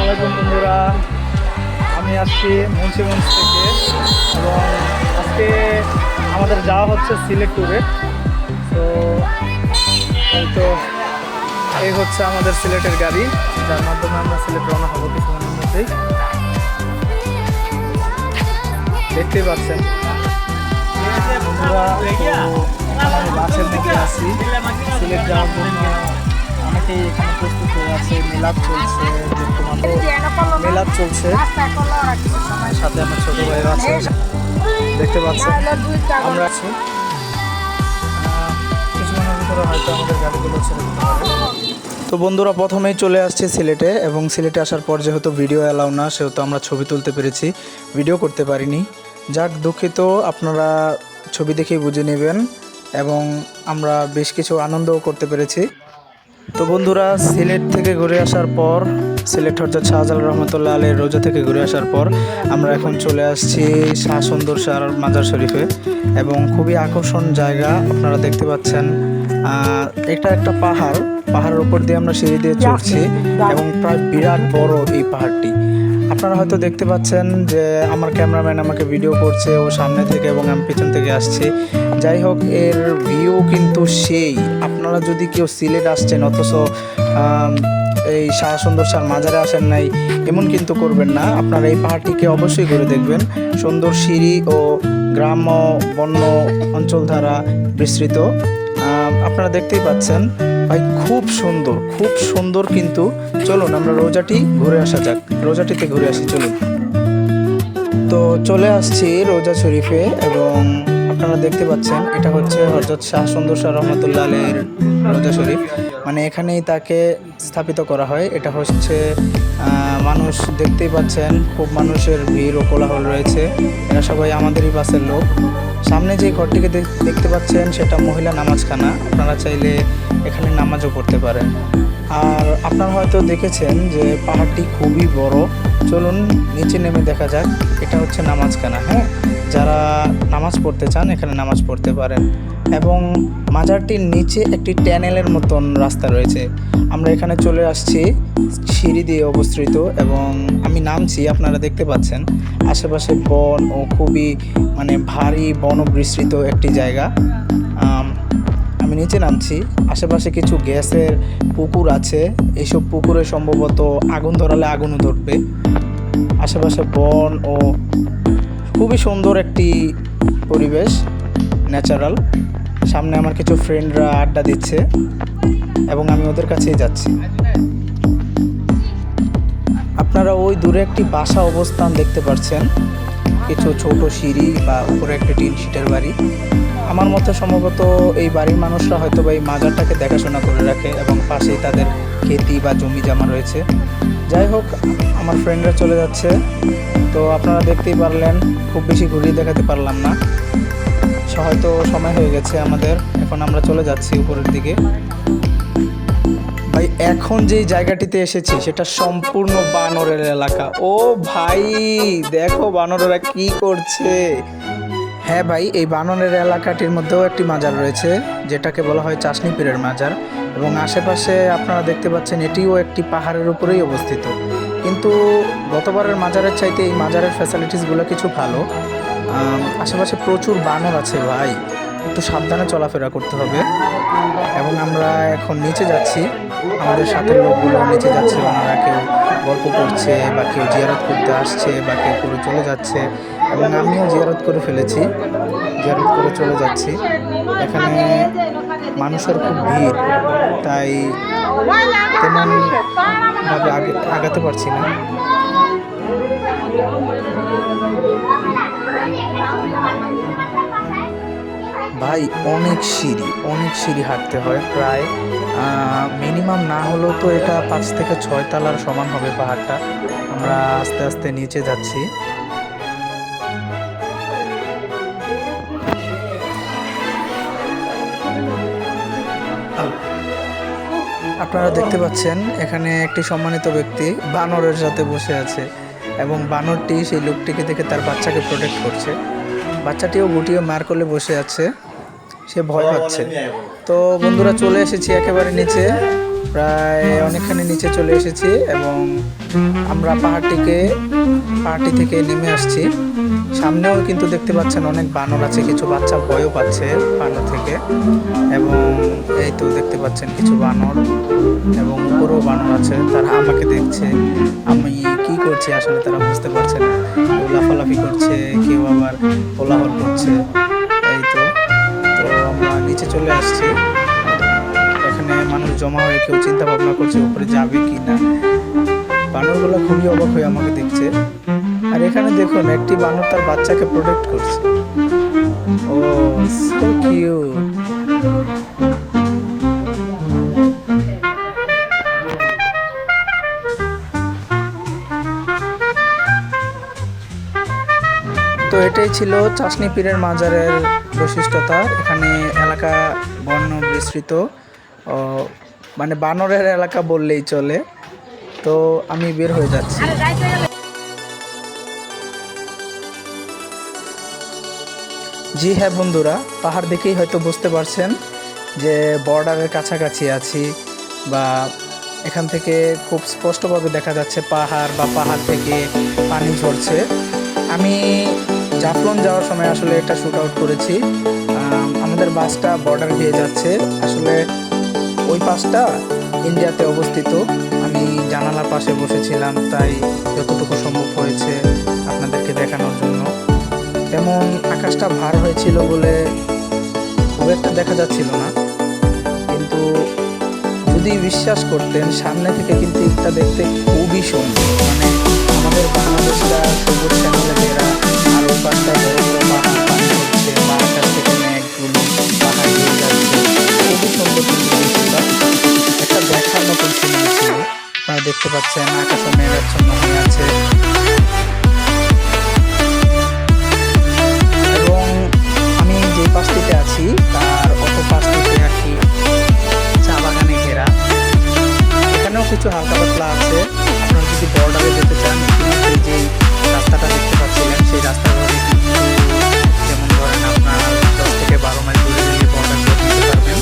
আলাইকুম বন্ধুরা, আমি আসছি মুন্সিগঞ্জ থেকে এবং আজকে আমাদের যাওয়া হচ্ছে সিলেট ট্যুরে। তো তো এই হচ্ছে আমাদের সিলেটের গাড়ি, যার মাধ্যমে আমরা সিলেট রওনা হবো কিছুক্ষণের মধ্যেই। দেখতেই পাচ্ছেন বন্ধুরা, আমি বাসের মধ্যে আছি সিলেট যাওয়ার জন্য। অনেকেই এখানে প্রস্তুত হয়ে আছে, মিলাদ চলছে, মিলাদ চলছে, সাথে আমার ছোট ভাই আছে, দেখতে পাচ্ছেন আমরা আছি। কিছুক্ষণের ভিতরে হয়তো আমাদের গাড়িগুলো ছেড়ে দিতে পারে। তো বন্ধুরা, প্রথমেই চলে আসছে সিলেটে, এবং সিলেটে আসার পর যেহেতু ভিডিও অ্যালাউ না, সেহেতু আমরা ছবি তুলতে পেরেছি, ভিডিও করতে পারিনি। যাক, দুঃখিত, আপনারা ছবি দেখেই বুঝে নেবেন, এবং আমরা বেশ কিছু আনন্দও করতে পেরেছি। তো বন্ধুরা, সিলেট থেকে ঘুরে আসার পর, সিলেট হযরত শাহজালাল রহমতুল্লাহ আলাইহির রোজা থেকে ঘুরে আসার পর আমরা এখন চলে আসছি শাহ সুন্দর শাহ মাজার শরীফে, এবং খুবই আকর্ষণ জায়গা। আপনারা দেখতে পাচ্ছেন এটা একটা পাহাড়ের উপর দিয়ে আমরা সিঁড়ি দিয়ে চড়ছি, এবং প্রায় বিরাট বড় এই পাহাড়টি। আপনারা হয়তো দেখতে পাচ্ছেন যে আমার ক্যামেরাম্যান আমাকে ভিডিও করছে, ও সামনে থেকে এবং আমি পেছন থেকে আসছি। যাই হোক, এর ভিউ কিন্তু সেই। আপনারা যদি কেউ সিলেট আসছেন অথচ এই শাহ সুন্দর শাহ মাজারে আসেন নাই, এমন কিন্তু করবেন না। আপনারা এই পাহাড়টিকে অবশ্যই ঘুরে দেখবেন। সুন্দর সিঁড়ি ও গ্রাম্য বন্য অঞ্চল দ্বারা বিস্তৃত, আপনারা দেখতেই পাচ্ছেন। ভাই, খুব সুন্দর কিন্তু। চলুন আমরা রোজাটি ঘুরে আসা যাক, রোজাটিতে ঘুরে আসি, চলুন। তো চলে আসছি রোজা শরীফে, এবং আপনারা দেখতে পাচ্ছেন এটা হচ্ছে হযরত শাহ সুন্দর শাহ রহমতুল্লাহ আলাইহির রোজা শরীফ, মানে এখানেই তাকে স্থাপিত করা হয়। এটা হচ্ছে মানুষ দেখতেই পাচ্ছেন, খুব মানুষের ভিড় ও কোলাহল রয়েছে। এরা সবাই আমাদেরই পাশের লোক। সামনে যে ঘরটিকে দেখতে পাচ্ছেন সেটা মহিলা নামাজখানা, আপনারা চাইলে এখানে নামাজও পড়তে পারেন। আর আপনারা হয়তো দেখেছেন যে পাহাড়টি খুবই বড়। চলুন নিচে নেমে দেখা যাক। এটা হচ্ছে নামাজখানা, হ্যাঁ, যারা নামাজ পড়তে চান এখানে নামাজ পড়তে পারেন। এবং মাজারটির নিচে একটি ট্যানেলের মতন রাস্তা রয়েছে। আমরা এখানে চলে আসছি সিঁড়ি দিয়ে অবস্থিত, এবং আমি নামছি, আপনারা দেখতে পাচ্ছেন আশেপাশে বন ও খুবই ভারী বনবিস্তৃত একটি জায়গা। আমি নিচে নামছি, আশেপাশে কিছু গ্যাসের পুকুর আছে। এইসব পুকুরে সম্ভবত আগুন ধরালে আগুনও ধরবে। আশেপাশে বন ও খুবই সুন্দর একটি পরিবেশ, ন্যাচারাল। সামনে আমার কিছু ফ্রেন্ডরা আড্ডা দিচ্ছে, এবং আমি ওদের কাছেই যাচ্ছি। আপনারা ওই দূরে একটি বাসা অবস্থান দেখতে পাচ্ছেন, কিছু ছোট সিঁড়ি বা উপরে একটা টিন শিটের বাড়ি। আমার মতে সম্ভবত এই বাড়ির মানুষরা হয়তো বা এই মাজারটাকে দেখাশোনা করে রাখে, এবং পাশেই তাদের খেতি বা জমি জমা রয়েছে। যাই হোক, আমার ফ্রেন্ডরা চলে যাচ্ছে। তো আপনারা দেখতেই পারলেন, খুব বেশি ঘুরিয়ে দেখাতে পারলাম না, হয়তো সময় হয়ে গেছে আমাদের। এখন আমরা চলে যাচ্ছি উপরের দিকে। ভাই, এখন যেই জায়গাটিতে এসেছি সেটা সম্পূর্ণ বানরের এলাকা। ও ভাই, দেখো বানরেরা কি করছে। হ্যাঁ ভাই, এই বানরের এলাকাটির মধ্যেও একটি মাজার রয়েছে, যেটাকে বলা হয় চাষনি পীরের মাজার, এবং আশেপাশে আপনারা দেখতে পাচ্ছেন এটিও একটি পাহাড়ের উপরেই অবস্থিত। কিন্তু গতবারের মাজারের চাইতে এই মাজারের ফ্যাসিলিটিসগুলো কিছু ভালো। আশেপাশে প্রচুর বানর আছে ভাই, একটু সাবধানে চলাফেরা করতে হবে। এবং আমরা এখন নিচে যাচ্ছি, আমাদের সাথে লোকগুলো নিচে যাচ্ছে, ওনারা কেউ গল্প করছে, বা কেউ জিয়ারত করতে আসছে, বা কেউ করে চলে যাচ্ছে, এবং আমিও জিয়ারত করে ফেলেছি, জিয়ারত করে চলে যাচ্ছি। এখানে মানুষের খুব ভিড়, তাই তেমনভাবে আগাতে পারছি না। ভাই, অনেক সিঁড়ি হাঁটতে হয়, প্রায় মিনিমাম না হলেও তো এটা 5 থেকে 6 তলার সমান হবে পাহাড়টা। আমরা আস্তে আস্তে নিচে যাচ্ছি। আপনারা দেখতে পাচ্ছেন এখানে একটি সম্মানিত ব্যক্তি বানরের সাথে বসে আছে, এবং বানরটি সেই লোকটিকে দেখে তার বাচ্চাকে প্রোটেক্ট করছে। বাচ্চাটিও গুটিয়ে মার করলে বসে আছে, সে ভয় পাচ্ছে। তো বন্ধুরা, চলে এসেছি একেবারে নিচে। প্রায় অনেকখানি নিচে চলে এসেছি এবং আমরা পাহাড়টি থেকে নেমে আসছি। সামনেও কিন্তু দেখতে পাচ্ছেন অনেক বানর আছে, কিছু বাচ্চা ভয়ও পাচ্ছে বানর থেকে। এবং এই তো দেখতে পাচ্ছেন কিছু বানর এবং উপরেও বানর আছে, তারা আমাকে দেখছে আমি কি করছি আসলে তারা বুঝতে পারছে না। কেউ লাফালাফি করছে, কেউ আবার কোলাহল করছে। এই তো আমরা নিচে চলে আসছি। এখানে মানুষ জমা হয়ে কেউ চিন্তা ভাবনা করছে উপরে যাবে কি না। বানরগুলো খুবই অবাক হয়ে আমাকে দেখছে। আর এখানে দেখুন একটি বানর তার বাচ্চাকে প্রোটেক্ট করছে। ও সো কিউট। তো এটাই ছিল চাষনি পীরের মাজারের বৈশিষ্ট্যতা। এখানে এলাকা বন্য বিস্তৃত, মানে বানরের এলাকা বললেই চলে। তো আমি বের হয়ে যাচ্ছি। জি হ্যাঁ বন্ধুরা, পাহাড় দেখেই হয়তো বুঝতে পারছেন যে বর্ডারের কাছাকাছি আছি, বা এখান থেকে খুব স্পষ্টভাবে দেখা যাচ্ছে পাহাড়, বা পাহাড় থেকে পানি ঝরছে। আমি জাফলং যাওয়ার সময় আসলে এটা শ্যুট আউট করেছি। আমাদের বাসটা বর্ডার দিয়ে যাচ্ছে, আসলে ওই পাশটা ইন্ডিয়াতে অবস্থিত। আমি জানালার পাশে বসেছিলাম, তাই যতটুকু সম্ভব হয়েছে আপনাদেরকে দেখানোর জন্য। তেমন আকাশটা ভার হয়েছিল বলে খুব একটা দেখা যাচ্ছিল না, কিন্তু যদি বিশ্বাস করতেন সামনে থেকে কিন্তু এটা দেখতে খুবই সুন্দর। মানে আমাদের বাংলাদেশটা সবুজ শ্যামলে ঘেরা, আর ওই পাশটা বড় বড় পাহাড়, পানি হচ্ছে বা আকাশ থেকে মেঘগুলো পাহাড় দিয়ে যাচ্ছে, খুবই সুন্দর কিন্তু দৃশ্যটা। একটা দেখার মতন সিনেমা ছিল। আপনারা দেখতে পাচ্ছেন আকাশে মেঘাচ্ছন্ন হয়ে আছে। এবং আমি যে পাশটিতে আছি তার অপর পাশটিতে আর কি চা বাগানে ঘেরা। এখানেও কিছু হালকা পাতলা আছে। আপনারা যদি বর্ডারে যেতে চান, যে রাস্তাটা দেখতে পাচ্ছিলেন সেই রাস্তা ধরে কিন্তু, যেমন ধরেন আপনার 10 থেকে 12 মাইল দূরে গেলে বর্ডার করে দিতে পারবেন।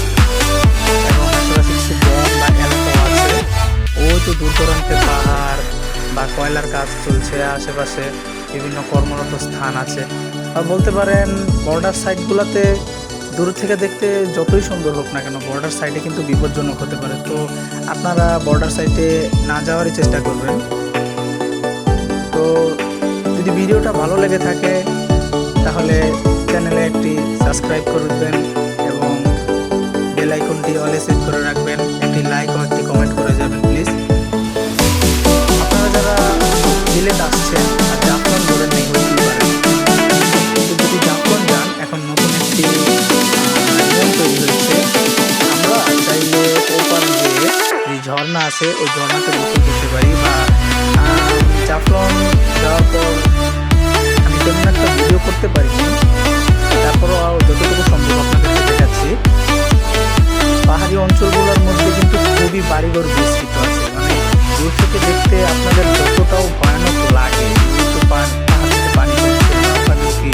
এবং আশেপাশে কিছু বন বা এলাকাও আছে। ওই তো দূর দূরান্তে পাহাড় বা কয়লার কাজ চলছে, আশেপাশে বিভিন্ন কর্মরত স্থান আছে। আর বলতে পারেন বর্ডার সাইডগুলোতে দূর থেকে দেখতে যতই সুন্দর হোক না কেন, বর্ডার সাইডে কিন্তু বিপজ্জনক হতে পারে। তো আপনারা বর্ডার সাইডে না যাওয়ারই চেষ্টা করবেন। তো যদি ভিডিওটা ভালো লেগে থাকে তাহলে চ্যানেলে একটি সাবস্ক্রাইব করবেন এবং বেল আইকনটি অলে সেট করে রাখবেন। একটি লাইক ও একটি কমেন্ট করে যাবেন প্লিজ। আপনারা যারা সিলেট আসছেন আর জাফলং ধরে নেই হইতে পারেন, কিন্তু যদি জাফলং যান, এখন নতুন একটি নিয়ম তৈরি হয়েছে। আমরা চাইলে ওপার যে ঝর্ণা আছে ওই ঝর্ণাতে গোসল করতে পারি। বা জাফলং যাওয়ার পর আমি তেমন একটা ভিডিও করতে পারিনি, তারপরও যতটুকু সম্ভব আপনাদেরকে দেখাচ্ছি। পাহাড়ি অঞ্চলগুলোর মধ্যে কিন্তু খুবই বাড়িঘর বিস্তৃত আছে। মানে দূর থেকে দেখতে আপনাদের যতটাও ভয়ানক লাগে, কিন্তু পাহাড় থেকে পানি পড়ছে, ওখানেও কি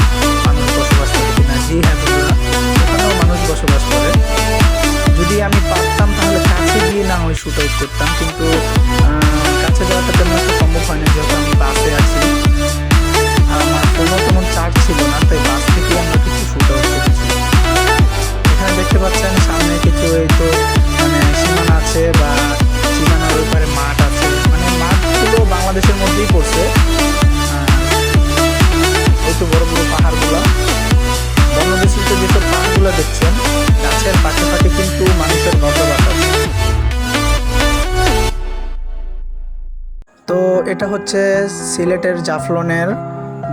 মানুষ বসবাস করে কিনা। জি হ্যাঁ বন্ধুরা, ওখানেও মানুষ বসবাস করে। যদি আমি পারতাম তাহলে কাছে গিয়ে না হয় শ্যুট আউট করতাম, কিন্তু কাছে যাওয়াটা তেমন একটা সম্ভব হয়নি, যেহেতু আমি বাসে আছি আর আমার কোনো তেমন চার্জ ছিল না, তাই বাস থেকে আমরা কিছু শ্যুট আউট করেছি। এখানে দেখতে পাচ্ছেন সামনে কিছু এই তো মানে সীমানা আছে, বা সীমানার ওইপারে মাঠ আছে। মানে মাঠগুলো বাংলাদেশের মধ্যেই পড়ছে। ওই তো বড় বড় পাহাড়গুলো, বাংলাদেশের যেসব পাহাড়গুলো দেখছেন গাছের পাশাপাশি কিন্তু মানুষের বসবাস আছে। তো এটা হচ্ছে সিলেটের জাফলংয়ের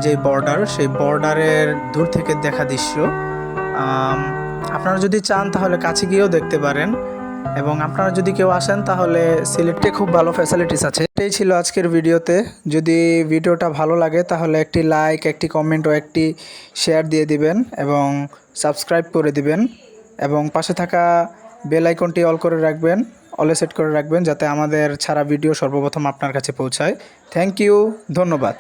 যে বর্ডার, সেই বর্ডারের দূর থেকে দেখা দৃশ্য। আপনারা যদি চান তাহলে কাছে গিয়েও দেখতে পারেন, এবং আপনারা যদি কেউ আসেন তাহলে সিলেটে খুব ভালো ফ্যাসিলিটিস আছে। এটাই ছিল আজকের ভিডিওতে। যদি ভিডিওটা ভালো লাগে তাহলে একটি লাইক, একটি কমেন্ট ও একটি শেয়ার দিয়ে দিবেন এবং সাবস্ক্রাইব করে দিবেন, এবং পাশে থাকা বেল আইকনটি অল করে রাখবেন, অলে সেট করে রাখবেন, যাতে আমাদের ছাড়া ভিডিও সর্বপ্রথম আপনার কাছে পৌঁছায়। থ্যাংক ইউ, ধন্যবাদ।